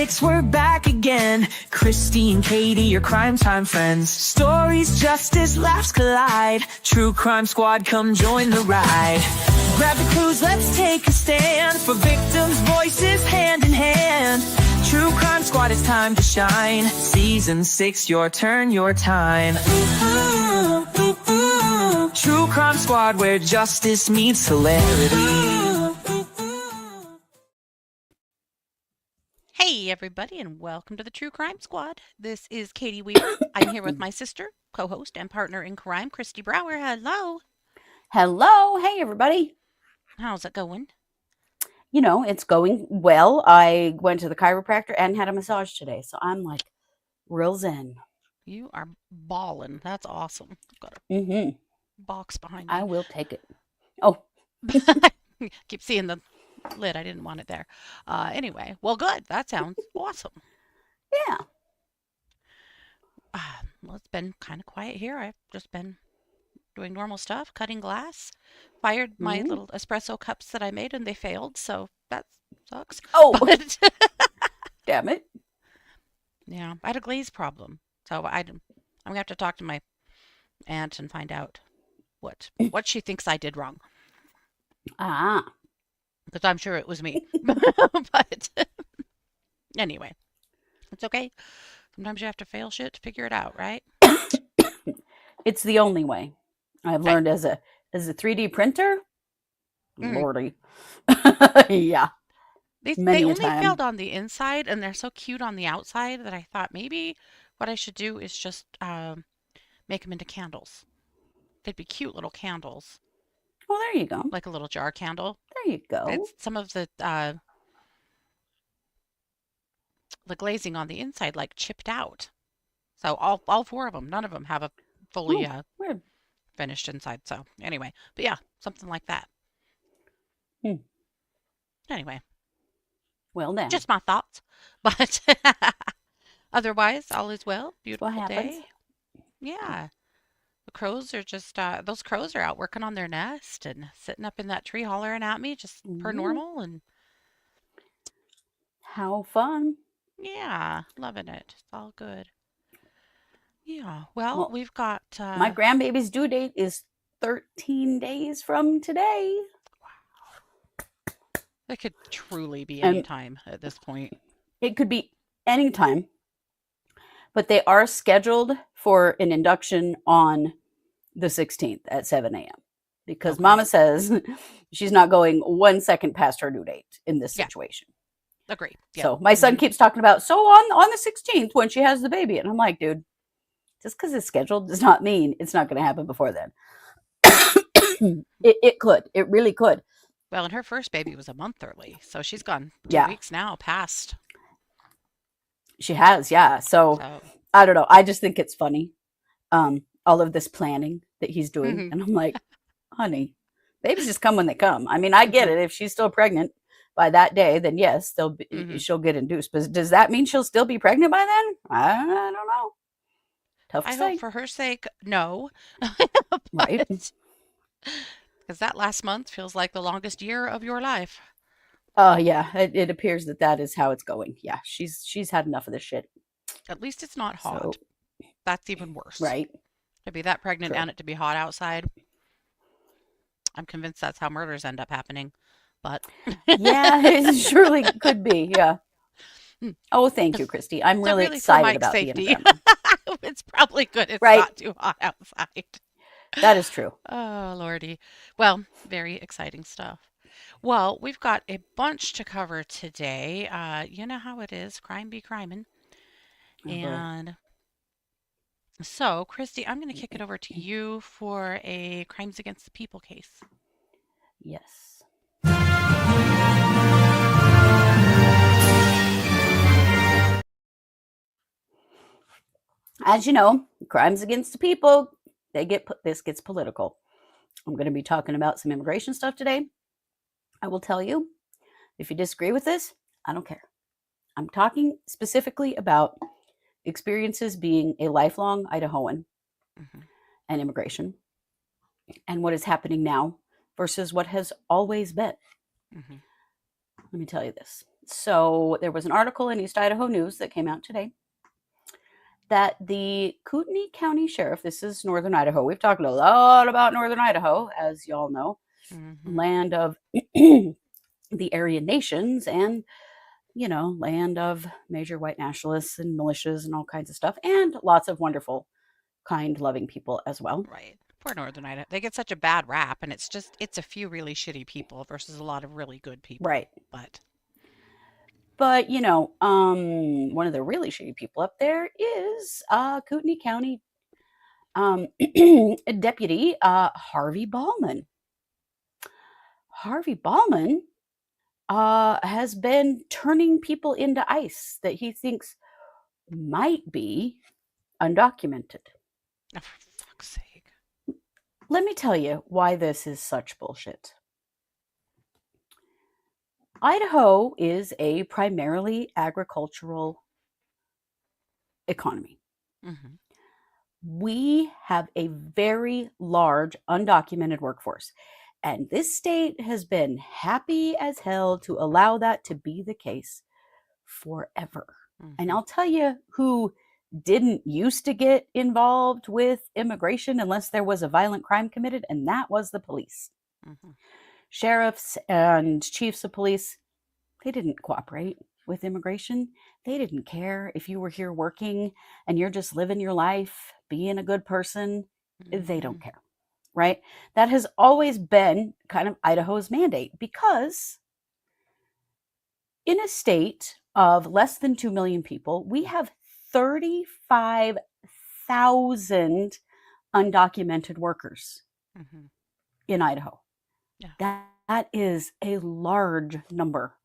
6, we're back again. Kristi and Katie, your crime time friends. Stories, justice, laughs collide. True Crime Squad, come join the ride. Grab the clues, let's take a stand. For victims' voices, hand in hand. True Crime Squad, it's time to shine. Season 6, your turn, your time. True Crime Squad, where justice meets hilarity. Hey everybody, and welcome to the True Crime Squad. This is Katie Weaver. I'm here with my sister, co-host, and partner in crime, Kristi Brower. Hello. Hello. Hey, everybody. How's it going? You know, it's going well. I went to the chiropractor and had a massage today, so I'm like real zen. You are balling. That's awesome. I've got a box behind me. I will take it. Oh. Keep seeing the lid. I didn't want it there. Anyway, well, good. That sounds awesome. Yeah. Well, it's been kind of quiet here. I've just been doing normal stuff, cutting glass. Fired my little espresso cups that I made, and they failed, so that sucks. Oh. But Damn it. yeah, I had a glaze problem, so I'm gonna have to talk to my aunt and find out what she thinks I did wrong. Because I'm sure it was me. But anyway, it's okay. Sometimes you have to fail shit to figure it out, right? It's the only way. I've learned as a 3D printer. Lordy. Yeah. They only failed on the inside, and they're so cute on the outside that I thought maybe what I should do is just make them into candles. They'd be cute little candles. Well, there you go. Like a little jar candle. There you go. It's some of the glazing on the inside like chipped out. So all 4 of them, none of them have a fully finished inside. So anyway, but yeah, something like that. Anyway. Well then. Just my thoughts. But otherwise, all is well. Beautiful day. Yeah. The crows are just, those crows are out working on their nest and sitting up in that tree hollering at me just per normal. And how fun. Yeah, loving it. It's all good. Yeah, well we've got... my grandbaby's due date is 13 days from today. Wow. It could truly be any time at this point. It could be any time. But they are scheduled for an induction on the 16th at 7 a.m. because Mama says she's not going 1 second past her due date in this situation. Agree. Yeah. So my son keeps talking about, so on the 16th when she has the baby. And I'm like, dude, just because it's scheduled does not mean it's not going to happen before then. It could. It really could. Well, and her first baby was a month early. So she's gone 2 weeks now past. She has, yeah. So I don't know. I just think it's funny. All of this planning that he's doing. And I'm like, honey, babies just come when they come. I mean, I get it. If she's still pregnant by that day, then yes, she'll get induced. But does that mean she'll still be pregnant by then? I don't know. Tough to say. I hope for her sake, no. Right. Because that last month feels like the longest year of your life. Yeah. It appears that is how it's going. Yeah. She's had enough of this shit. At least it's not hot. That's even worse. Right. To be that pregnant and it to be hot outside. I'm convinced that's how murders end up happening. But yeah, it surely could be. Yeah. Oh, thank you, Kristi. I'm really excited about safety. It's probably good it's not too hot outside. That is true. Oh, Lordy. Well, very exciting stuff. Well, we've got a bunch to cover today. You know how it is. Crime be criming. And so, Kristi, I'm going to kick it over to you for a Crimes Against the People case. Yes. As you know, Crimes Against the People, this gets political. I'm going to be talking about some immigration stuff today. I will tell you, if you disagree with this, I don't care. I'm talking specifically about experiences being a lifelong Idahoan and immigration and what is happening now versus what has always been. Let me tell you this. So there was an article in East Idaho News that came out today that the Kootenai County Sheriff, this is Northern Idaho. We've talked a lot about Northern Idaho, as y'all know, land of the Aryan nations and, land of major white nationalists and militias and all kinds of stuff, and lots of wonderful, kind, loving people as well. Right. Poor Northern Idaho. They get such a bad rap, and it's a few really shitty people versus a lot of really good people. Right. But one of the really shitty people up there is Kootenai County Deputy Harvey Ballman. Harvey Ballman has been turning people into ice that he thinks might be undocumented. oh, for fuck's sake. Let me tell you why this is such bullshit. Idaho is a primarily agricultural economy. Mm-hmm. We have a very large undocumented workforce, and this state has been happy as hell to allow that to be the case forever. Mm-hmm. And I'll tell you who didn't used to get involved with immigration unless there was a violent crime committed, and that was the police. Mm-hmm. Sheriffs and chiefs of police, they didn't cooperate with immigration. They didn't care if you were here working and you're just living your life, being a good person. Mm-hmm. They don't care, right? That has always been kind of Idaho's mandate, because in a state of less than 2 million people, we have 35,000 undocumented workers in Idaho. Yeah. That is a large number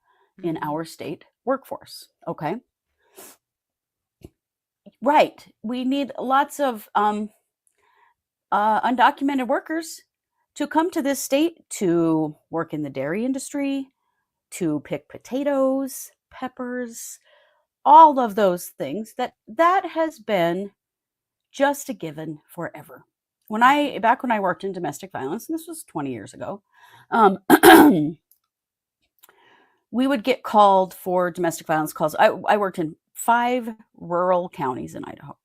in our state workforce. Okay. Right. We need lots of undocumented workers to come to this state to work in the dairy industry, to pick potatoes, peppers, all of those things. That has been just a given forever. Back when I worked in domestic violence, and this was 20 years ago, we would get called for domestic violence calls. I worked in 5 rural counties in Idaho.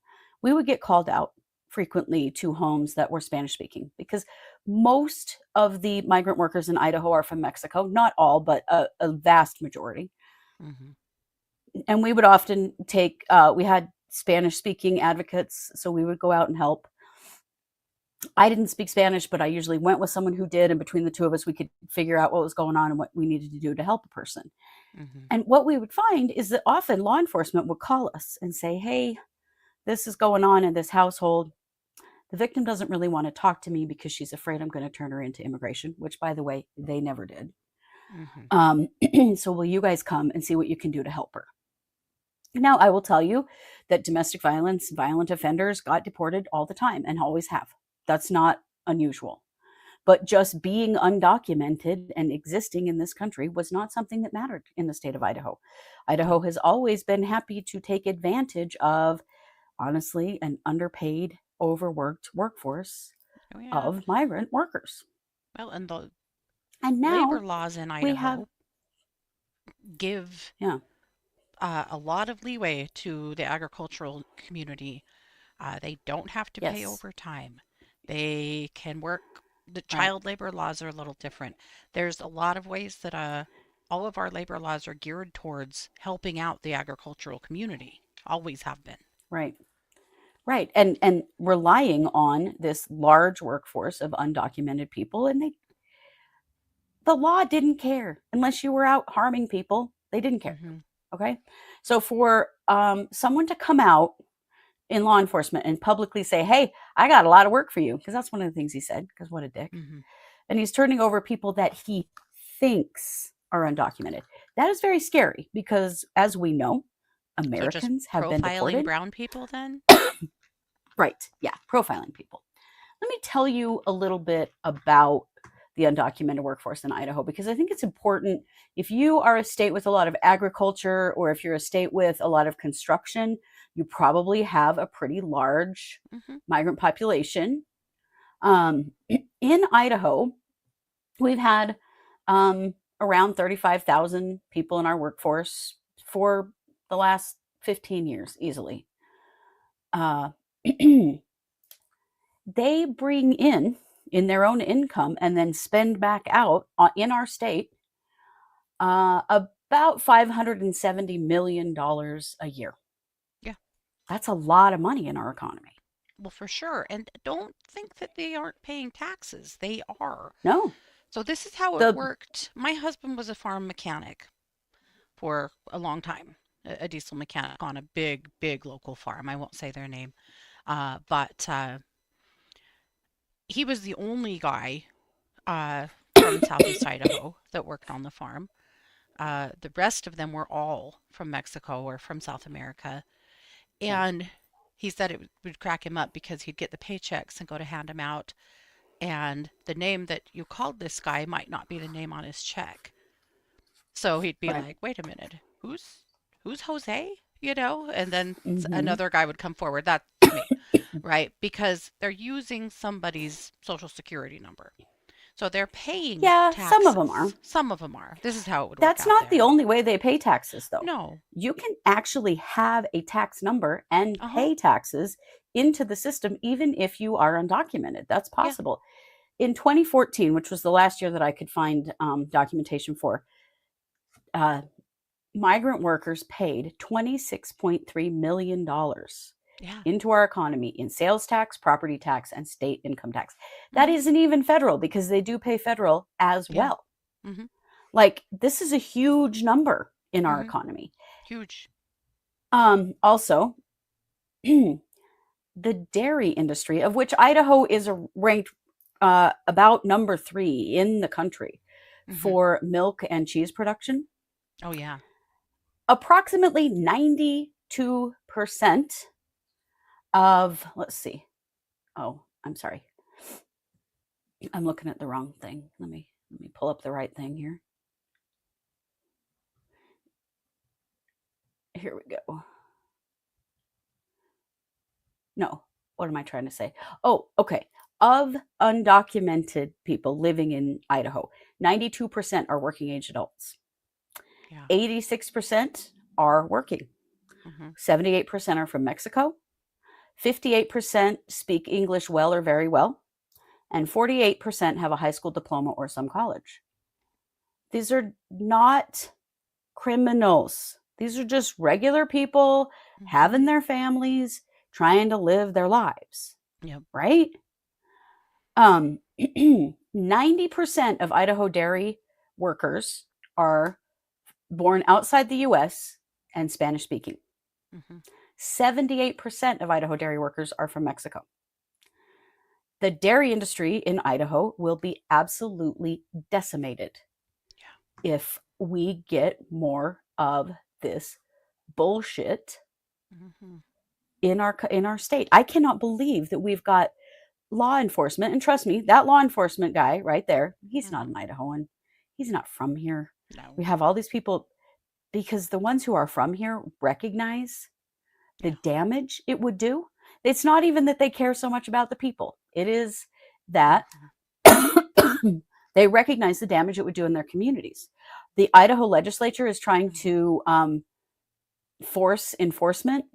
We would get called out frequently to homes that were Spanish speaking, because most of the migrant workers in Idaho are from Mexico. Not all, but a vast majority. Mm-hmm. And we would often we had Spanish speaking advocates, so we would go out and help. I didn't speak Spanish, but I usually went with someone who did, and between the two of us, we could figure out what was going on and what we needed to do to help a person. Mm-hmm. And what we would find is that often law enforcement would call us and say, hey, this is going on in this household. The victim doesn't really want to talk to me because she's afraid I'm going to turn her into immigration, which, by the way, they never did. Mm-hmm. So will you guys come and see what you can do to help her? Now, I will tell you that domestic violence, violent offenders got deported all the time and always have. That's not unusual. But just being undocumented and existing in this country was not something that mattered in the state of Idaho. Idaho has always been happy to take advantage of, honestly, an underpaid, overworked workforce of migrant workers. Well, and now labor laws in Idaho give a lot of leeway to the agricultural community. They don't have to pay overtime. They can work. The child labor laws are a little different. There's a lot of ways that all of our labor laws are geared towards helping out the agricultural community. Always have been. Right. And relying on this large workforce of undocumented people, and the law didn't care unless you were out harming people. They didn't care. Mm-hmm. Okay. So for someone to come out in law enforcement and publicly say, hey, I got a lot of work for you, because that's one of the things he said, because what a dick. Mm-hmm. And he's turning over people that he thinks are undocumented. That is very scary, because as we know, Americans have been deported. Profiling brown people then? Right. Yeah. Profiling people. Let me tell you a little bit about the undocumented workforce in Idaho, because I think it's important. If you are a state with a lot of agriculture, or if you're a state with a lot of construction, you probably have a pretty large migrant population. In Idaho, we've had around 35,000 people in our workforce for the last 15 years, easily. They bring in their own income and then spend back out in our state about $570 million a year. Yeah. That's a lot of money in our economy. Well, for sure. And don't think that they aren't paying taxes. They are. No. So this is how it worked. My husband was a farm mechanic for a long time, a diesel mechanic on a big, big local farm. I won't say their name. But he was the only guy from Southeast Idaho that worked on the farm. The rest of them were all from Mexico or from South America. And he said it would crack him up because he'd get the paychecks and go to hand them out. And the name that you called this guy might not be the name on his check. So he'd be like, wait a minute, who's Jose? You know, and then another guy would come forward. That's me, right? Because they're using somebody's social security number. So they're paying taxes. Some of them are. Some of them are. This is how it would work. That's not the only way they pay taxes, though. No. You can actually have a tax number and pay taxes into the system, even if you are undocumented. That's possible. Yeah. In 2014, which was the last year that I could find documentation for, migrant workers paid $26.3 million into our economy in sales tax, property tax, and state income tax. That isn't even federal, because they do pay federal as well. Mm-hmm. Like, this is a huge number in our economy. Huge. Also, the dairy industry, of which Idaho is ranked about number 3 in the country for milk and cheese production. Oh, yeah. Approximately 92% of, let's see. Oh, I'm sorry. I'm looking at the wrong thing. Let me pull up the right thing here. Here we go. No, what am I trying to say? Oh, okay. Of undocumented people living in Idaho, 92% are working age adults. Yeah. 86% are working. 78% are from Mexico. 58% speak English well or very well. And 48% have a high school diploma or some college. These are not criminals. These are just regular people having their families, trying to live their lives. Yep. Right? 90% of Idaho dairy workers are born outside the U.S. and Spanish speaking. 78% of Idaho dairy workers are from Mexico. The dairy industry in Idaho will be absolutely decimated if we get more of this bullshit in our state. I cannot believe that we've got law enforcement, and trust me, that law enforcement guy right there, he's not an Idahoan. He's not from here. No. We have all these people, because the ones who are from here recognize the damage it would do. It's not even that they care so much about the people. It is that they recognize the damage it would do in their communities. The Idaho legislature is trying to force enforcement,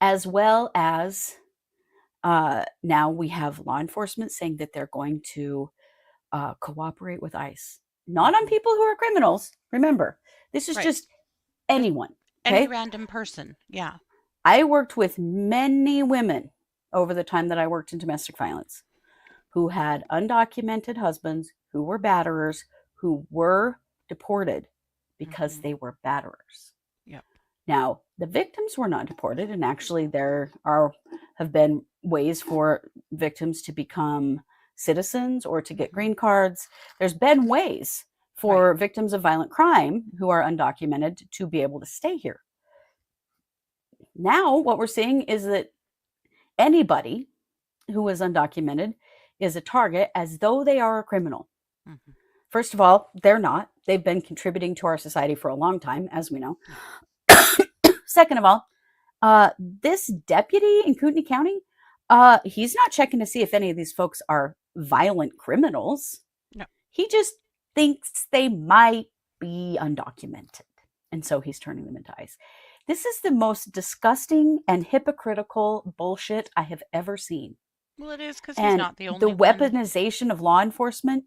as well as now we have law enforcement saying that they're going to cooperate with ICE. Not on people who are criminals. Remember, this is just anyone. Okay? Any random person. Yeah. I worked with many women over the time that I worked in domestic violence who had undocumented husbands, who were batterers, who were deported because they were batterers. Yep. Now, the victims were not deported, and actually there have been ways for victims to become citizens or to get green cards. There's been ways for victims of violent crime who are undocumented to be able to stay here. Now, what we're seeing is that anybody who is undocumented is a target as though they are a criminal. First of all, they're not. They've been contributing to our society for a long time, as we know. Second of all, this deputy in Kootenai County, he's not checking to see if any of these folks are violent criminals. He just thinks they might be undocumented. And so he's turning them into ICE. This is the most disgusting and hypocritical bullshit I have ever seen. Well, it is because he's And not the the only one. weaponization of law enforcement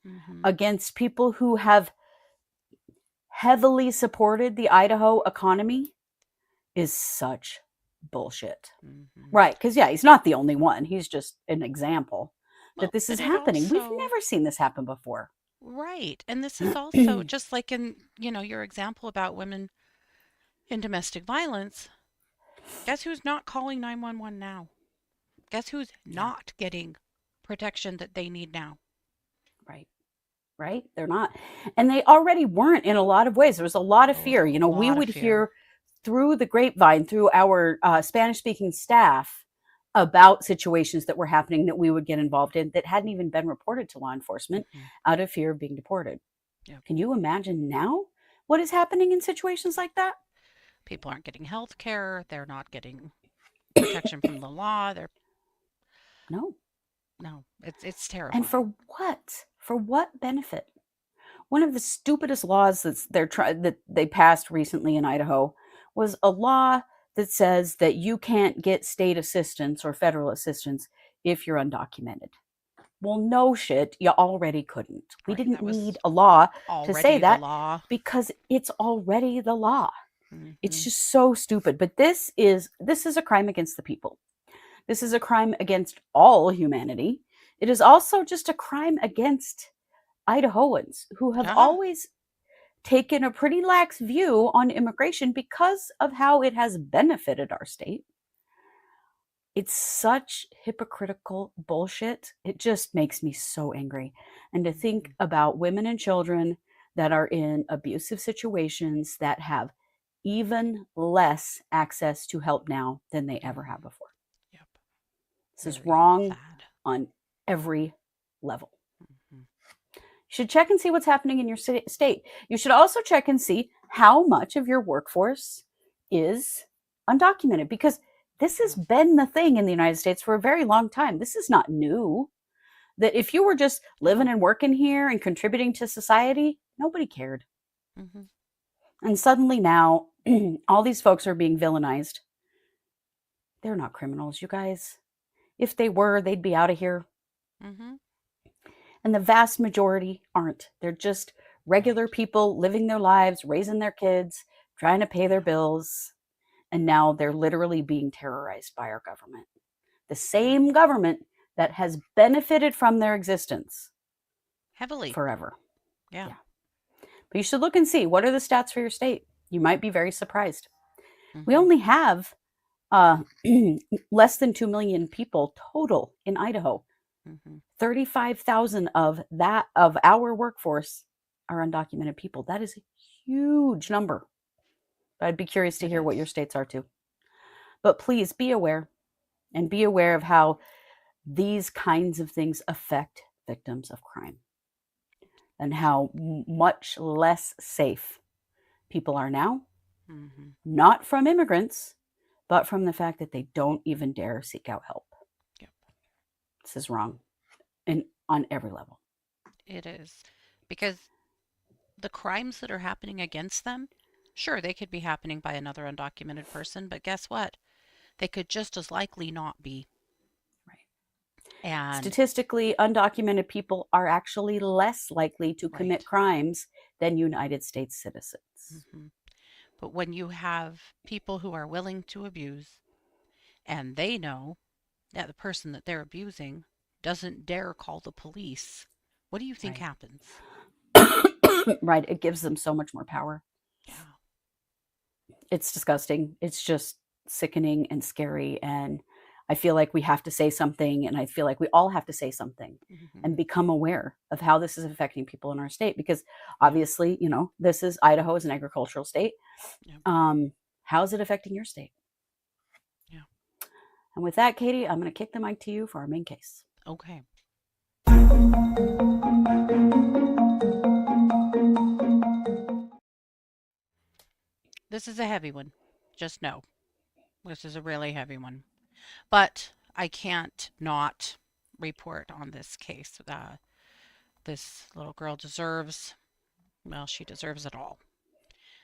Mm-hmm. against people who have heavily supported the Idaho economy is such bullshit. Mm-hmm. Right, because yeah, he's not the only one. He's just an example that Well, this is but it happening. We've also, never seen this happen before. right. And this is also just like in, your example about women in domestic violence. Guess who's not calling 911 now? Guess who's Yeah, not getting protection that they need now? right. Right? They're not. And they already weren't in a lot of ways. There was a lot of Oh, fear. a We lot of would fear. hear through the grapevine, through our Spanish speaking staff, about situations that were happening that we would get involved in that hadn't even been reported to law enforcement Mm-hmm. out of fear of being deported. Yep. Can you imagine now what is happening in situations like that? People aren't getting health care. They're not getting protection from the law. They're No. no, it's And terrifying. for what? For what benefit? One of the stupidest laws that they passed recently in Idaho was a law that says that you can't get state assistance or federal assistance if you're undocumented. Well, no shit, you already couldn't. We Right. didn't That need was a law to say already the that law. because it's already the law. It's Mm-hmm. just so stupid. But this is a crime against the people. This is a crime against all humanity. It is also just a crime against Idahoans who have Yeah. always taken a pretty lax view on immigration because of how it has benefited our state. It's such hypocritical bullshit. It just makes me so angry. And to Mm-hmm. think about women and children that are in abusive situations that have even less access to help now than they ever have Mm-hmm. before. Yep. This is Very wrong sad. on every level. Mm-hmm. You should check and see what's happening in your state. You should also check and see how much of your workforce is undocumented because this has Yeah. been the thing in the United States for a very long time. This is not new. That if you were just living No. and working here and contributing to society, nobody cared. Mm-hmm. And suddenly now, all these folks are being villainized. They're not criminals, you guys. If they were, they'd be out of here. Mm-hmm. And the vast majority aren't. They're just regular Right. people living their lives, raising their kids, trying to pay their Yeah. bills. And now they're literally being terrorized by our government. The Yeah. same government that has benefited from their existence Heavily. forever. Yeah. Yeah. But you should look and see what are the stats for your state. You might be very surprised. We Mm-hmm. only have uh, less than 2 million people total in Idaho. Mm-hmm. 35,000 of our workforce are undocumented people. That is a huge number. I'd be curious to It hear what your is. states are too. But please be aware and be aware of how these kinds of things affect victims of crime and how much less safe people are now, Mm-hmm. not from immigrants, but from the fact that they don't even dare seek out help. Yep. This is wrong and on every level. It is. Because the crimes that are happening against them, sure, they could be happening by another undocumented person, but guess what? They could just as likely not be. Right. And, Statistically, undocumented people are actually less likely to commit right. crimes than United States citizens. Hmm. But when you have people who are willing to abuse and they know that the person that they're abusing doesn't dare call the police, what do you think Right. happens? Right. It gives them so much more power. Yeah. It's disgusting. It's just sickening and scary. And I feel like we have to say something. And I feel like we all have to say something Hmm. and become aware of how this is affecting people in our state. Because Yeah. obviously, this is Idaho is an agricultural state. Yeah. How is it affecting your state? Yeah. And with that, Katie, I'm going to kick the mic to you for our main case. Okay. This is a heavy one. Just know. This is a really heavy one. But I can't not report on this case. This little girl deserves, well, she deserves it all.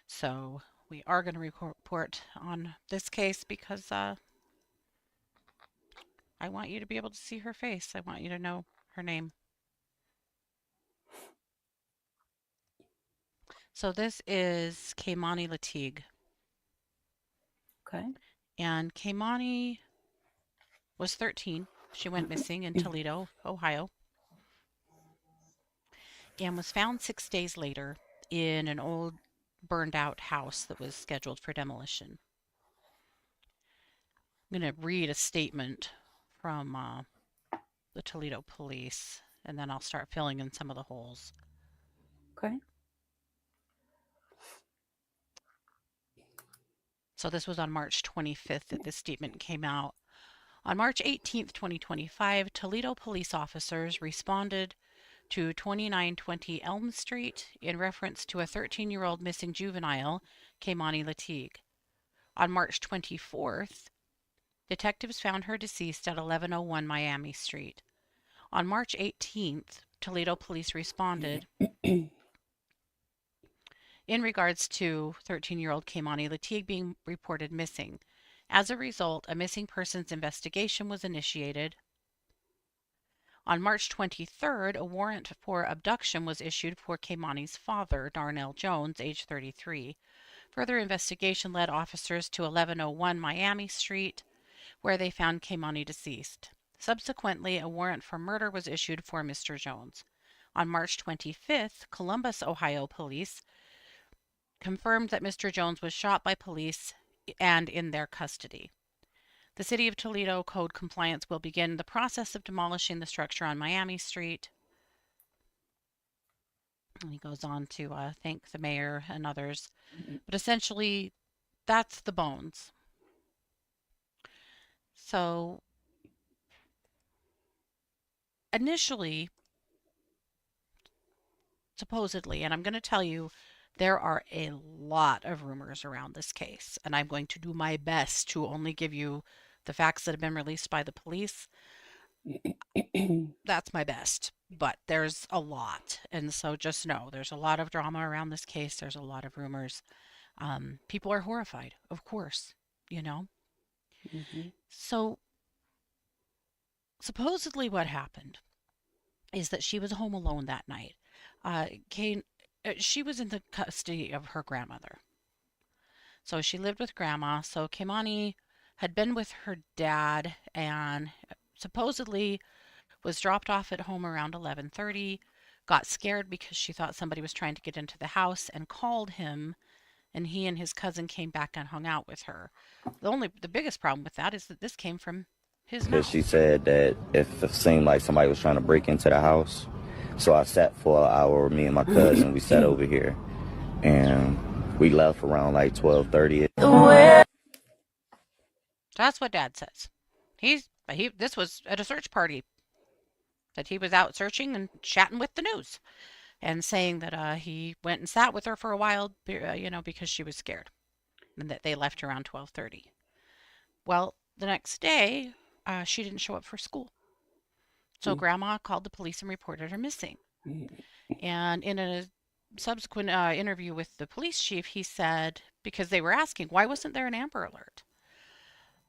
So we are going to report on this case because I want you to be able to see her face. I want you to know her name. So this is Keimani Latigue. Okay. And Keimani was 13. She went missing in Toledo, Ohio, and was found 6 days later in an old burned out house that was scheduled for demolition. I'm going to read a statement from the Toledo police, and then I'll start filling in some of the holes. Okay. So this was on March 25th that this statement came out. On March 18th, 2025, Toledo police officers responded to 2920 Elm Street in reference to a 13-year-old missing juvenile, Keimani Latigue. On March 24th, detectives found her deceased at 1101 Miami Street. On March 18th, Toledo police responded in regards to 13-year-old Keimani Latigue being reported missing. As a result, a missing persons investigation was initiated. On March 23rd, a warrant for abduction was issued for Keimani's father, Darnell Jones, age 33. Further investigation led officers to 1101 Miami Street, where they found Keimani deceased. Subsequently, a warrant for murder was issued for Mr. Jones. On March 25th, Columbus, Ohio police confirmed that Mr. Jones was shot by police and in their custody. The City of Toledo Code Compliance will begin the process of demolishing the structure on Miami Street. And he goes on to thank the mayor and others. But essentially, that's the bones. So, initially, supposedly, and I'm going to tell you, there are a lot of rumors around this case, and I'm going to do my best to only give you the facts that have been released by the police. That's my best, but there's a lot, and so just know there's a lot of drama around this case. There's a lot of rumors. People are horrified, of course, you know. So supposedly what happened is that she was home alone that night. She was in the custody of her grandmother. So she lived with grandma. So Keimani had been with her dad and supposedly was dropped off at home around 11:30, got scared because she thought somebody was trying to get into the house and called him, and he and his cousin came back and hung out with her. The biggest problem with that is that this came from his mouth. Because she said that if it seemed like somebody was trying to break into the house, so I sat for an hour, me and my cousin, we sat over here, and we left around like 12:30. That's what Dad says. This was at a search party that he was out searching and chatting with the news and saying that he went and sat with her for a while, because she was scared, and that they left around 12:30. Well, the next day, she didn't show up for school. So Grandma called the police and reported her missing. And in a subsequent interview with the police chief, he said, because they were asking, why wasn't there an Amber Alert?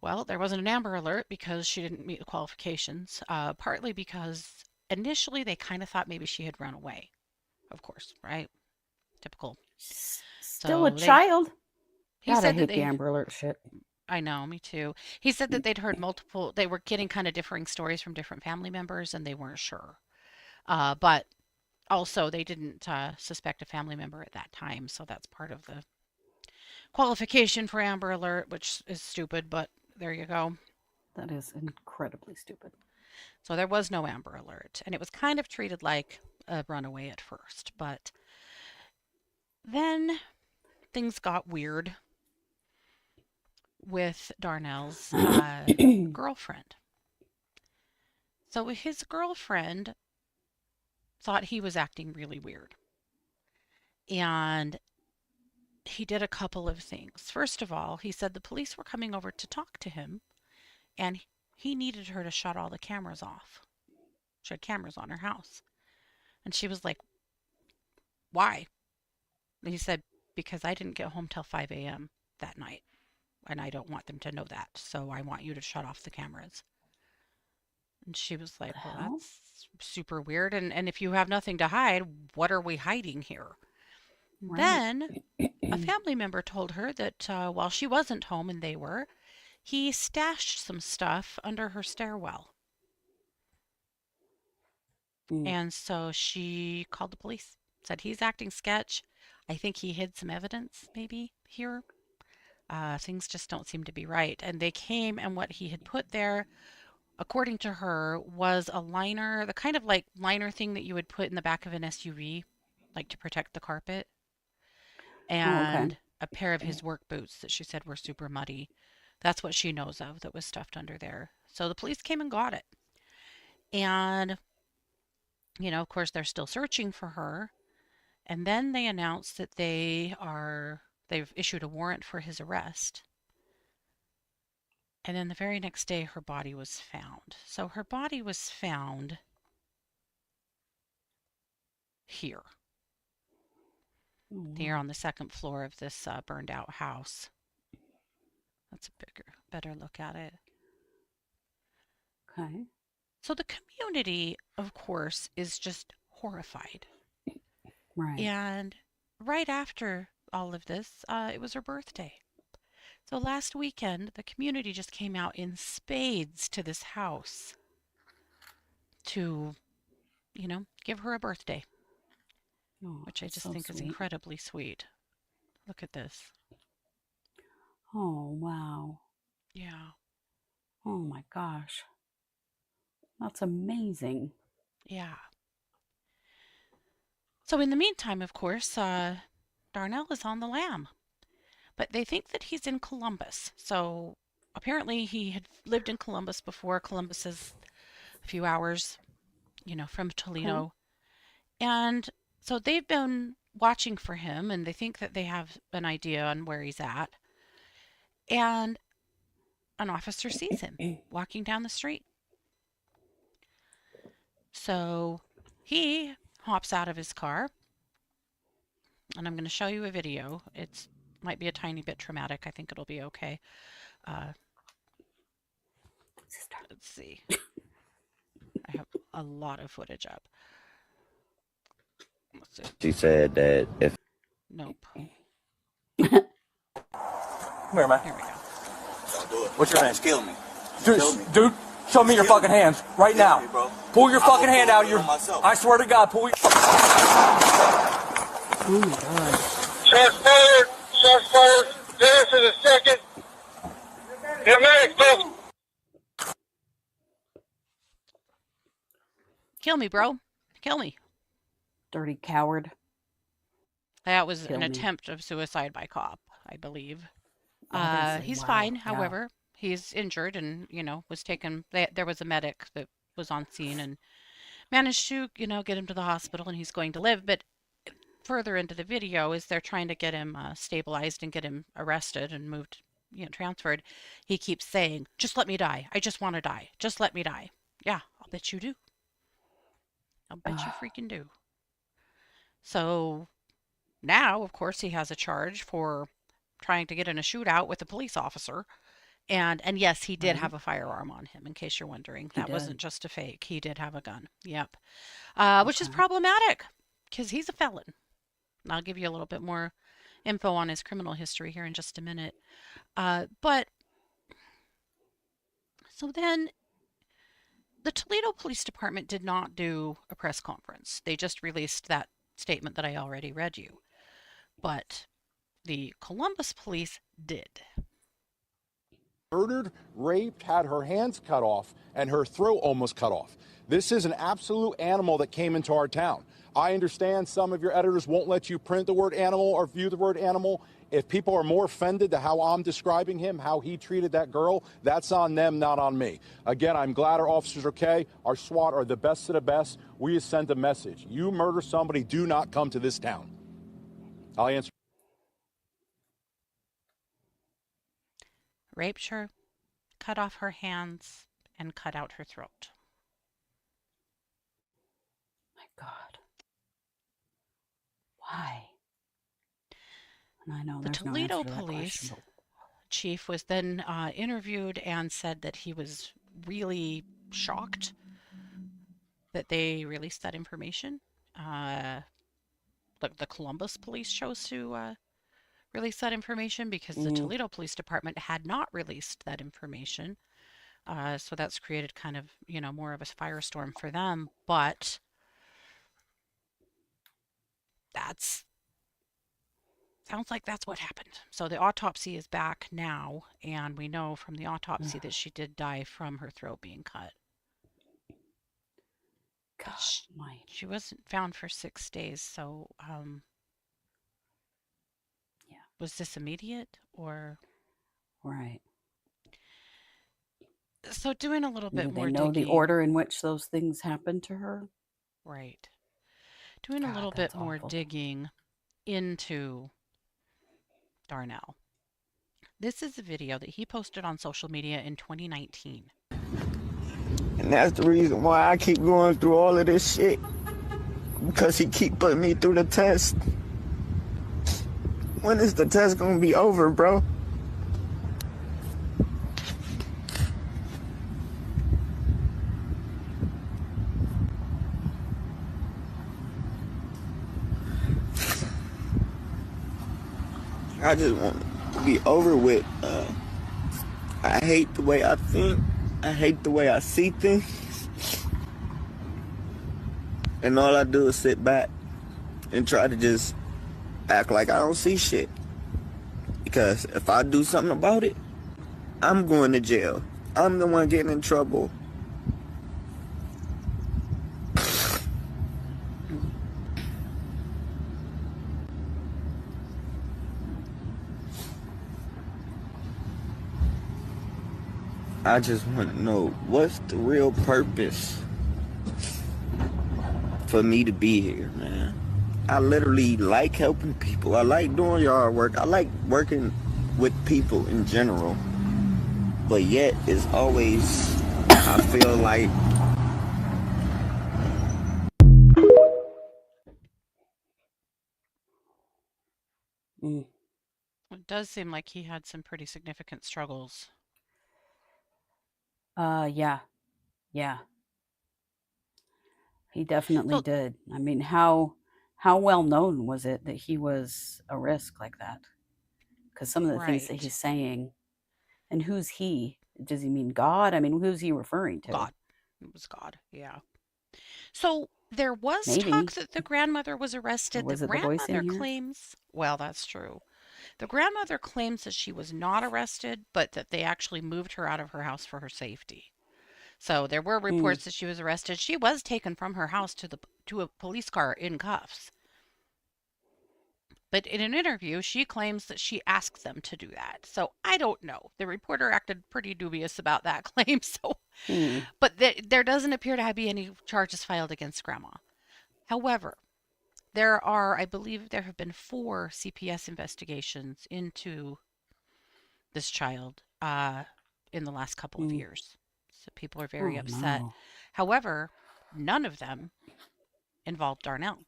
Well, there wasn't an Amber Alert because she didn't meet the qualifications, partly because initially they kind of thought maybe she had run away. Of course, right? Typical. Still a child. He God, said I hate the Amber Alert shit. I know, me too. He said that they'd heard they were getting kind of differing stories from different family members and they weren't sure. But also they didn't suspect a family member at that time. So that's part of the qualification for Amber Alert, which is stupid, but there you go. That is incredibly stupid. So there was no Amber Alert, and it was kind of treated like a runaway at first, but then things got weird with Darnell's girlfriend. So his girlfriend thought he was acting really weird. And he did a couple of things. First of all, he said the police were coming over to talk to him, and he needed her to shut all the cameras off. She had cameras on her house. And she was like, why? And he said, because I didn't get home till 5 a.m. that night. And I don't want them to know that. So I want you to shut off the cameras. And she was like, well, hell? that's super weird. And if you have nothing to hide, what are we hiding here? Right. Then a family member told her that while she wasn't home and they were, he stashed some stuff under her stairwell. Mm. And so she called the police, said he's acting sketch. I think he hid some evidence maybe here. Things just don't seem to be right. And they came, and what he had put there, according to her, was a liner, the kind of like liner thing that you would put in the back of an SUV, like to protect the carpet, Oh, okay. and a pair of his work boots that she said were super muddy. That's what she knows of that was stuffed under there. So the police came and got it. And, of course, they're still searching for her. And then they announced that they've issued a warrant for his arrest. And then the very next day, her body was found. So her body was found here. Oh, Here on the second floor of this burned out house. That's a better look at it. okay. So the community, of course, is just horrified. Right. And right after all of this, it was her birthday. So last weekend, the community just came out in spades to this house to, give her a birthday, Oh, which I that's just so think is sweet. incredibly sweet. Look at this. Oh, wow. Yeah. Oh my gosh. That's amazing. Yeah. So in the meantime, of course, Darnell is on the lam. But they think that he's in Columbus. So apparently he had lived in Columbus before. Columbus is a few hours, from Okay. Toledo. And so they've been watching for him and they think that they have an idea on where he's at. And an officer sees him walking down the street. So he hops out of his car, and I'm going to show you a video. It might be a tiny bit traumatic. I think it'll be okay. Let's see. I have a lot of footage up. Let's see. She said that if Nope. Come here, man. Here we go. What's your name? Kill me. Dude, show me your fucking hands right Kill now. me, bro. Pull your I'm fucking gonna hand pull out. it on myself. I swear to God, pull your. Oh my God. Shots fired. Shots fired. Dennis in a second. Get medic, please. Kill me, bro. Kill me. Dirty coward. That was Kill an me. attempt of suicide by cop, I believe. Obviously, He's wow, fine, yeah. however. He's injured and, was taken. There was a medic that was on scene and managed to, get him to the hospital and he's going to live. But further into the video, as they're trying to get him stabilized and get him arrested and moved, transferred, he keeps saying, just let me die. I just want to die. Just let me die. Yeah, I'll bet you do. I'll bet you freaking do. So now, of course, he has a charge for trying to get in a shootout with a police officer. And yes, he did have a firearm on him, in case you're wondering. That wasn't just a fake. He did have a gun. Yep. Which is problematic because he's a felon. And I'll give you a little bit more info on his criminal history here in just a minute. But so then the Toledo Police Department did not do a press conference. They just released that statement that I already read you. But the Columbus police did. Murdered, raped, had her hands cut off, and her throat almost cut off. This is an absolute animal that came into our town. I understand some of your editors won't let you print the word animal or view the word animal. If people are more offended to how I'm describing him, how he treated that girl, that's on them, not on me. Again, I'm glad our officers are okay. Our SWAT are the best of the best. We just sent a message. You murder somebody, do not come to this town. I'll answer. Raped her, cut off her hands, and cut out her throat. My God. Why? And I know The there's no answer Toledo to that question, police but chief was then interviewed and said that he was really shocked that they released that information. Uh, the Columbus police chose to release that information because the Toledo Police Department had not released that information. So that's created kind of, more of a firestorm for them. But that's sounds like that's what happened. So the autopsy is back now, and we know from the autopsy that she did die from her throat being cut. God, She wasn't found for 6 days, so yeah. Was this immediate or? Right. So doing a little bit Do they more know the digging. order in which those things happened to her? Right. Doing a God, little bit that's more awful. digging into Darnell. This is a video that he posted on social media in 2019. And that's the reason why I keep going through all of this shit. Because he keep putting me through the test. When is the test gonna be over, bro? I just want it to be over with. I hate the way I think. I hate the way I see things. And all I do is sit back and try to just act like I don't see shit. Because if I do something about it, I'm going to jail. I'm the one getting in trouble. I just want to know what's the real purpose for me to be here, man. I literally like helping people. I like doing yard work. I like working with people in general. But yet, it's always, I feel like It does seem like he had some pretty significant struggles. Yeah. Yeah. He definitely So, did. I mean, how well known was it that he was a risk like that? Because some of the things that right. he's saying, and who's he? Does he mean God? I mean, who's he referring to? God. It was God, yeah. So there was talk Maybe. that the grandmother was Or arrested. The was it the voice in grandmother here? claims, well, that's true. The grandmother claims that she was not arrested, but that they actually moved her out of her house for her safety. So there were reports that she was arrested. She was taken from her house to a police car in cuffs. But in an interview, she claims that she asked them to do that. So I don't know. The reporter acted pretty dubious about that claim. But there doesn't appear to be any charges filed against Grandma. However, I believe there have been 4 CPS investigations into this child in the last couple of years. So people are very upset. No. However, none of them involved Darnell.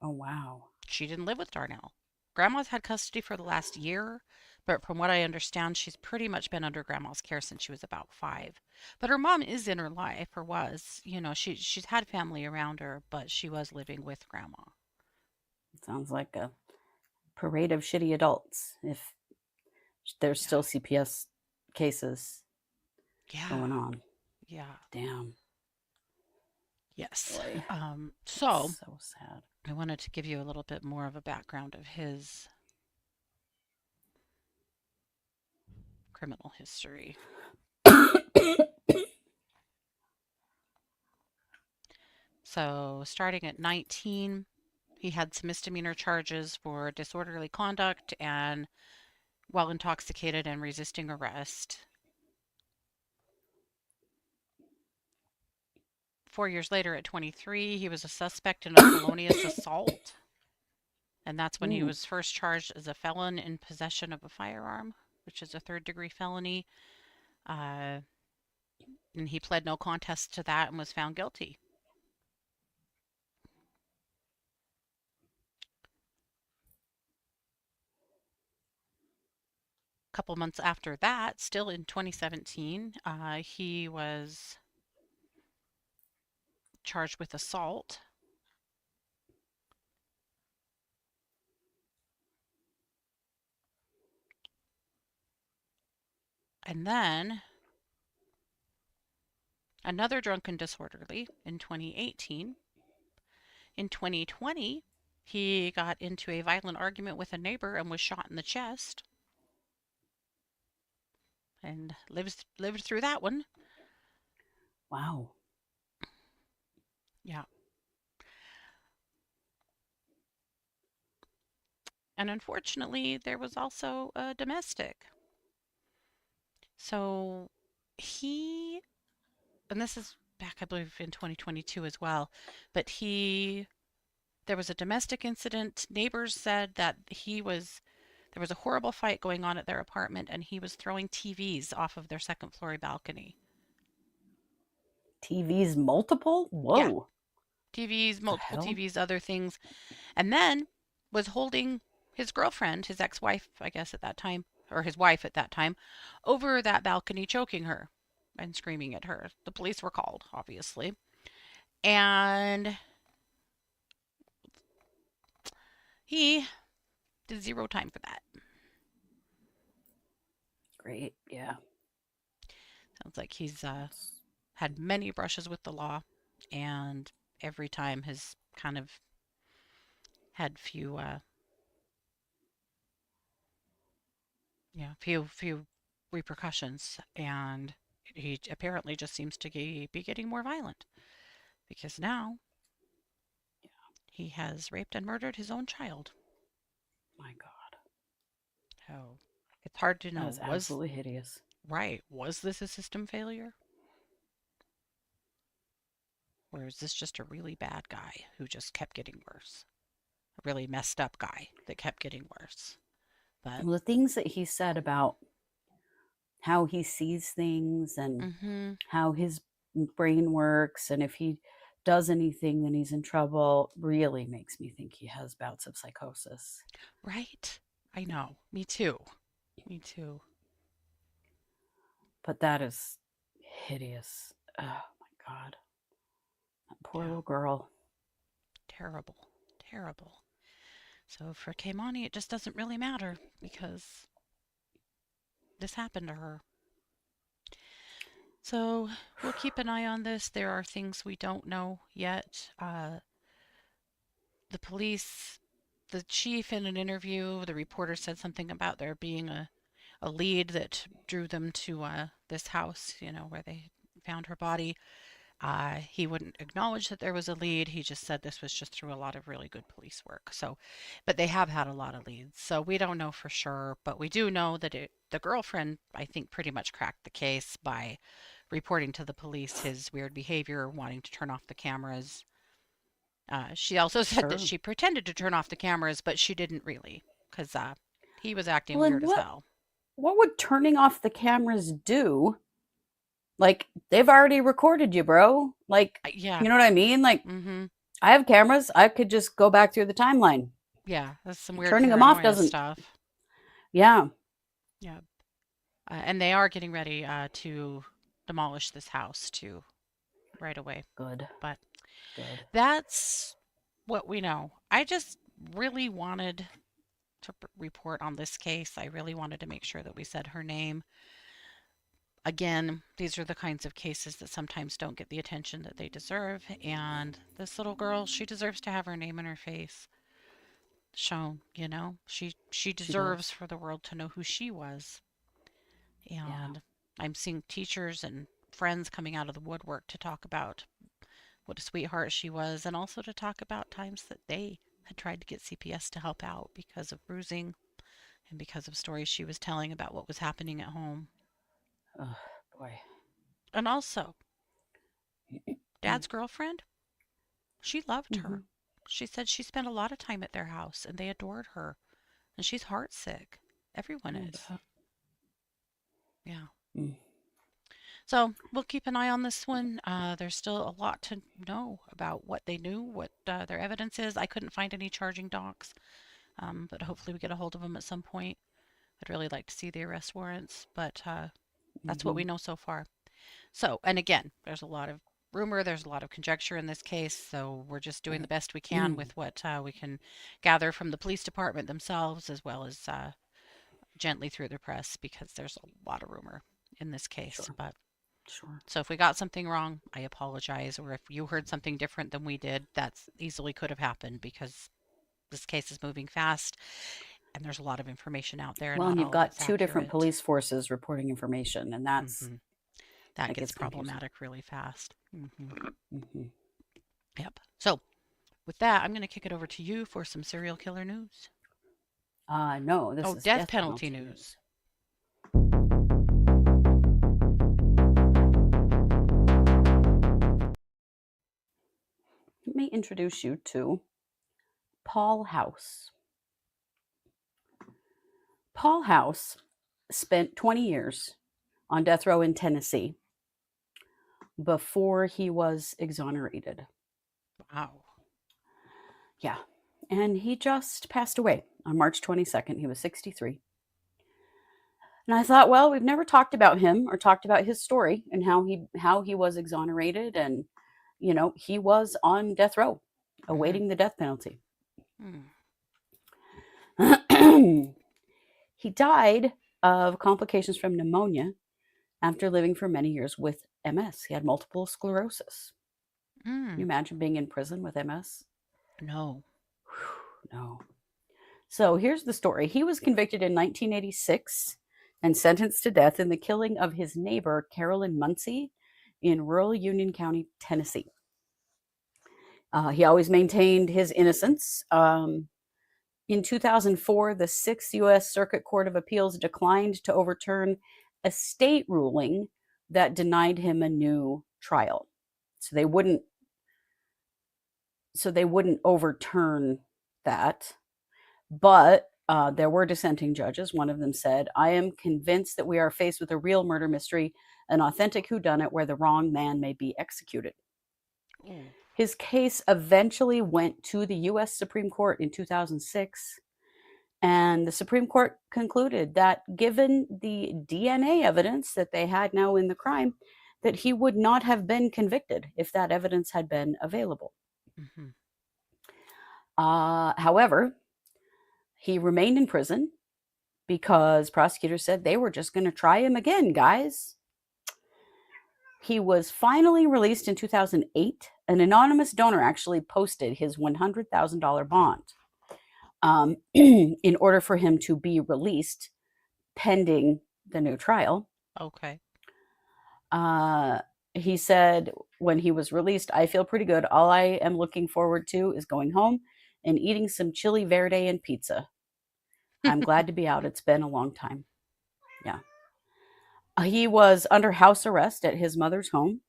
Oh, wow. She didn't live with Darnell. Grandma's had custody for the last year, but from what I understand, she's pretty much been under Grandma's care since she was about 5. But her mom is in her life, or was. She's had family around her, but she was living with Grandma. Sounds like a parade of shitty adults if there's still CPS cases going on. Yeah. Damn. Yes. Boy. So sad. I wanted to give you a little bit more of a background of his criminal history. So starting at 19, he had some misdemeanor charges for disorderly conduct and while intoxicated and resisting arrest. 4 years later, at 23, he was a suspect in a felonious assault. And that's when he was first charged as a felon in possession of a firearm, which is a 3rd-degree felony. And he pled no contest to that and was found guilty. couple months after that, still in 2017, he was charged with assault. And then another drunken disorderly in 2018. In 2020, he got into a violent argument with a neighbor and was shot in the chest. And lived through that one. Wow. Yeah. And unfortunately, there was also a domestic. So he, and this is back, I believe, in 2022 as well, but there was a domestic incident. Neighbors said that there was a horrible fight going on at their apartment and he was throwing TVs off of their second floor balcony. TVs multiple? Whoa. Yeah. TVs, multiple TVs, other things. And then was holding his girlfriend, his ex-wife, I guess at that time, or his wife at that time, over that balcony, choking her and screaming at her. The police were called, obviously. And he did 0 time for that. Great, yeah. Sounds like he's had many brushes with the law, and every time has kind of had few repercussions, and he apparently just seems to be getting more violent because now he has raped and murdered his own child. My God. So it's hard to know. That is absolutely hideous. Right. Was this a system failure? Or is this just a really bad guy who just kept getting worse? A really messed up guy that kept getting worse. But well, the things that he said about how he sees things and how his brain works, and if he does anything, then he's in trouble, really makes me think he has bouts of psychosis. Right. I know. Me too. Me too. But that is hideous. Oh, my God. That poor little girl. Terrible. Terrible. So for Keimani, it just doesn't really matter because this happened to her. So we'll keep an eye on this. There are things we don't know yet. The police, the chief in an interview, the reporter said something about there being a lead that drew them to this house, where they found her body. He wouldn't acknowledge that there was a lead. He just said this was just through a lot of really good police work. So, but they have had a lot of leads. So we don't know for sure, but we do know that the girlfriend, I think, pretty much cracked the case by reporting to the police his weird behavior, wanting to turn off the cameras. She also said that she pretended to turn off the cameras, but she didn't really, because he was acting weird as hell. What would turning off the cameras do? Like, they've already recorded you, bro. Like, yeah. You know what I mean? Like, I have cameras. I could just go back through the timeline. Yeah, that's some weird turning them off doesn't stuff. Yeah. Yeah. And they are getting ready to demolish this house too, right away. Good. But that's what we know. I just really wanted to report on this case. I really wanted to make sure that we said her name. Again, these are the kinds of cases that sometimes don't get the attention that they deserve. And this little girl, she deserves to have her name in her face shown, She deserves for the world to know who she was. And I'm seeing teachers and friends coming out of the woodwork to talk about what a sweetheart she was, and also to talk about times that they had tried to get CPS to help out because of bruising and because of stories she was telling about what was happening at home. Oh, boy. And also, Dad's girlfriend, she loved her. She said she spent a lot of time at their house and they adored her. And she's heartsick. Everyone is. Yeah. So we'll keep an eye on this one. There's still a lot to know about what they knew, what their evidence is. I couldn't find any charging docs, but hopefully we get a hold of them at some point. I'd really like to see the arrest warrants, but that's what we know so far. So, and again, there's a lot of rumor, there's a lot of conjecture in this case, so we're just doing the best we can with what we can gather from the police department themselves, as well as gently through the press, because there's a lot of rumor in this case. Sure. But Sure. so if we got something wrong, I apologize. Or if you heard something different than we did, that's easily could have happened, because this case is moving fast and there's a lot of information out there, and Well, not and you've all of got it's two different accurate. police forces reporting information, and That that gets gets confusing. problematic really fast. Mm-hmm. Yep. So with that, I'm going to kick it over to you for some serial killer news. No, this is death penalty news. Let me introduce you to Paul House. Paul House spent 20 years on death row in Tennessee before he was exonerated. Wow. Yeah. And he just passed away on March 22nd. He was 63. And I thought, well, we've never talked about him or talked about his story and how he was exonerated, and he was on death row awaiting the death penalty. He died of complications from pneumonia after living for many years with MS. He had multiple sclerosis. Can you imagine being in prison with MS? No. No. So here's the story. He was convicted in 1986 and sentenced to death in the killing of his neighbor, Carolyn Muncie, in rural Union County, Tennessee. He always maintained his innocence. In 2004, the 6th U.S. Circuit Court of Appeals declined to overturn a state ruling that denied him a new trial. So they wouldn't overturn that. But there were dissenting judges. One of them said, "I am convinced that we are faced with a real murder mystery, an authentic whodunit where the wrong man may be executed." His case eventually went to the U.S. Supreme Court in 2006, and the Supreme Court concluded that given the DNA evidence that they had now in the crime, that he would not have been convicted if that evidence had been available. However, he remained in prison because prosecutors said they were just going to try him again, guys. He was finally released in 2008. An anonymous donor actually posted his $100,000 bond in order for him to be released pending the new trial. Okay. He said when he was released, "I feel pretty good. All I am looking forward to is going home and eating some chili verde and pizza. I'm glad to be out. It's been a long time." Yeah. He was under house arrest at his mother's home,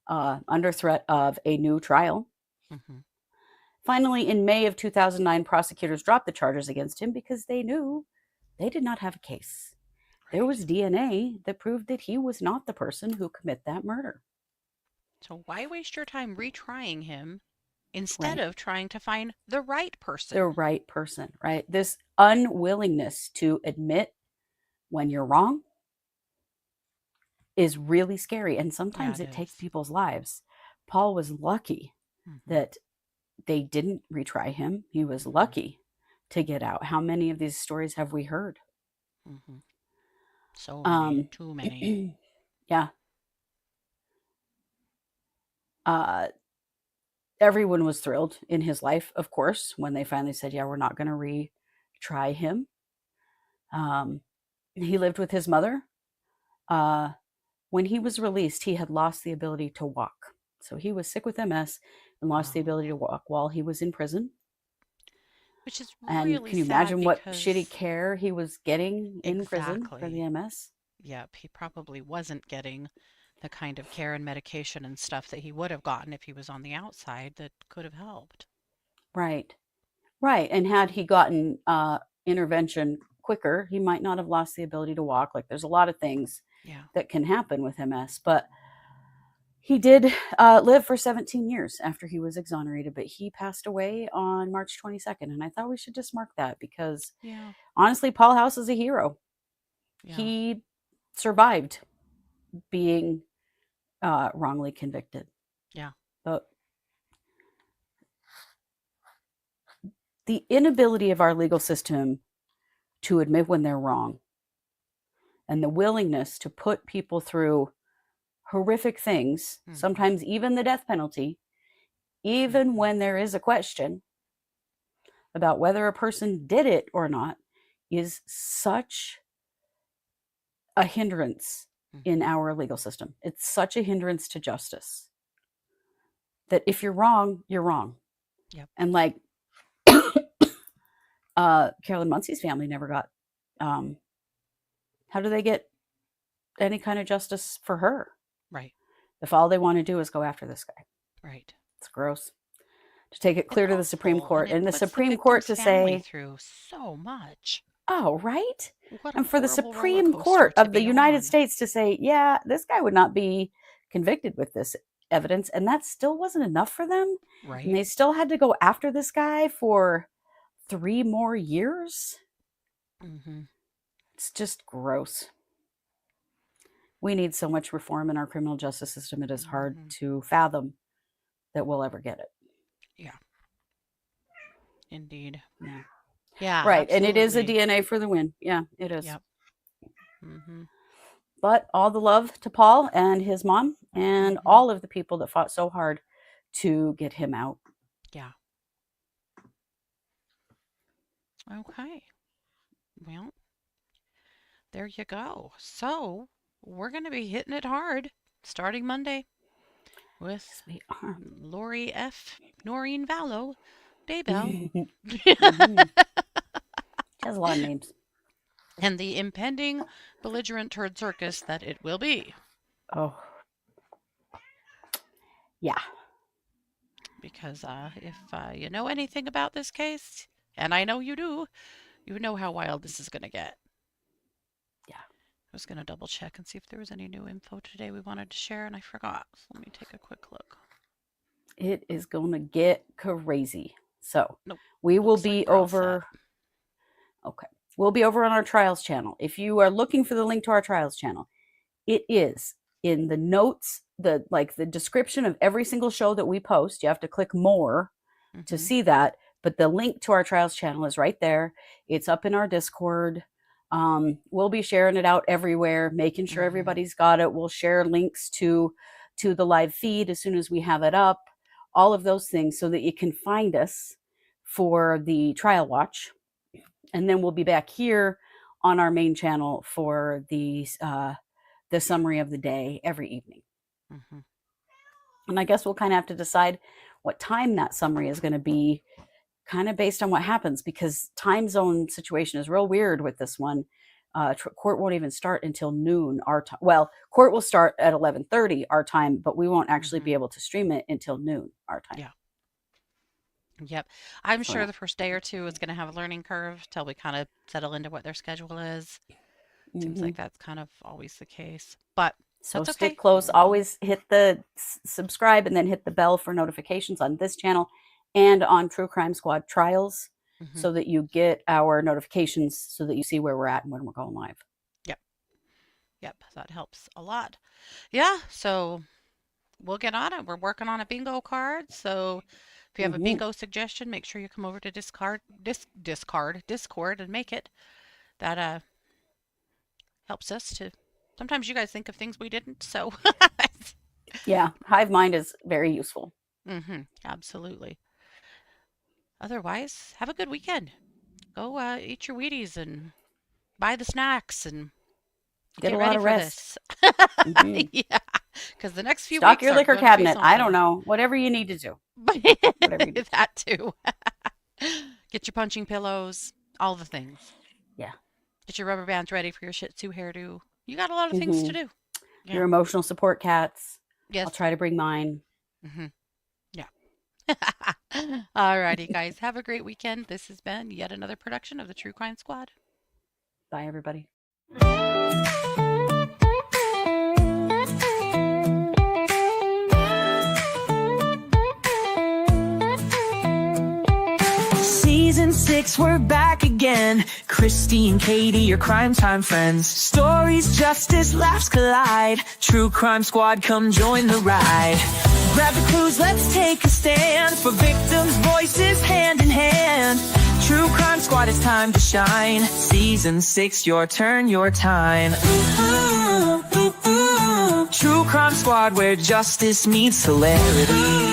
under threat of a new trial. Finally, in May of 2009, prosecutors dropped the charges against him because they knew they did not have a case. There was DNA that proved that he was not the person who committed that murder. So why waste your time retrying him instead of trying to find the right person? The right person, right? This unwillingness to admit when you're wrong is really scary, and sometimes it takes people's lives. Paul was lucky that they didn't retry him. He was lucky to get out. How many of these stories have we heard? So many, too many. Yeah. Everyone was thrilled in his life, of course, when they finally said, "Yeah, we're not going to retry him." He lived with his mother. When he was released, he had lost the ability to walk. So he was sick with MS and lost the ability to walk while he was in prison. Which is really And can you imagine what shitty care he was getting in prison for the MS? Yep, he probably wasn't getting the kind of care and medication and stuff that he would have gotten if he was on the outside that could have helped. Right. Right. And had he gotten intervention quicker, he might not have lost the ability to walk. Like, there's a lot of things that can happen with MS. But He did live for 17 years after he was exonerated, but he passed away on March 22nd. And I thought we should just mark that because, honestly, Paul House is a hero. Yeah. He survived being wrongly convicted. Yeah. But the inability of our legal system to admit when they're wrong and the willingness to put people through horrific things, sometimes even the death penalty, even when there is a question about whether a person did it or not, is such a hindrance in our legal system. It's such a hindrance to justice that if you're wrong, you're wrong. Yep. And like Carolyn Muncie's family never got, how do they get any kind of justice for her? Right. If all they want to do is go after this guy. Right. It's gross. To take it clear to the Supreme Court. And the Supreme Court to say through so much. Oh, right? What And for the horrible Supreme roller Court coaster of to the be United on. States to say, yeah, this guy would not be convicted with this evidence. And that still wasn't enough for them. Right. And they still had to go after this guy for 3 more years. It's just gross. We need so much reform in our criminal justice system. It is hard to fathom that we'll ever get it. Yeah. Indeed. Yeah. Yeah. Right. Absolutely. And it is a DNA for the win. Yeah, it is. Yep. But all the love to Paul and his mom and all of the people that fought so hard to get him out. Yeah. Okay. Well, there you go. So we're going to be hitting it hard starting Monday with Lori F. Noreen Vallow, Daybell. She has a lot of names. And the impending belligerent turd circus that it will be. Oh. Yeah. Because if you know anything about this case, and I know you do, you know how wild this is going to get. Yeah. I was going to double check and see if there was any new info today we wanted to share, and I forgot. So let me take a quick look. It is going to get crazy. So Nope. we will Looks be like we're all over. Okay. We'll be over on our trials channel. If you are looking for the link to our trials channel, it is in the notes, the description of every single show that we post. You have to click more to see that. But the link to our trials channel is right there. It's up in our Discord. We'll be sharing it out everywhere, making sure everybody's got it. We'll share links to the live feed as soon as we have it up. All of those things so that you can find us for the trial watch. And then we'll be back here on our main channel for the summary of the day every evening. And I guess we'll kind of have to decide what time that summary is going to be, kind of based on what happens, because time zone situation is real weird with this one. Court won't even start until noon our time. Well, court will start at 11:30 our time, but we won't actually be able to stream it until noon our time. Yeah. Yep. I'm sure the first day or two is going to have a learning curve till we kind of settle into what their schedule is. Seems like that's kind of always the case. But so that's stick okay. close. Always hit the subscribe and then hit the bell for notifications on this channel and on True Crime Squad Trials so that you get our notifications so that you see where we're at and when we're going live. Yep. Yep. That helps a lot. Yeah. So we'll get on it. We're working on a bingo card. So if you have a bingo suggestion, make sure you come over to Discord and make it. That helps us to. Sometimes you guys think of things we didn't. So yeah, Hive Mind is very useful. Absolutely. Otherwise, have a good weekend. Go eat your Wheaties and buy the snacks and get a ready lot of for rest. this. Yeah, because the next few Stock weeks your are liquor gonna be cabinet. I something. don't know. Whatever you need to do. Whatever you do. That too. Get your punching pillows, all the things. Yeah. Get your rubber bands ready for your Shih Tzu hairdo. You got a lot of things to do. Yeah. Your emotional support cats. Yes. I'll try to bring mine. Yeah. All righty, guys. Have a great weekend. This has been yet another production of the True Crime Squad. Bye, everybody. 6, we're back again. Kristi and Katie, your crime time friends. Stories, justice, laughs collide. True Crime Squad, come join the ride. Grab the clues, let's take a stand. For victims' voices, hand in hand. True Crime Squad, it's time to shine. Season 6, your turn, your time. True Crime Squad, where justice meets hilarity.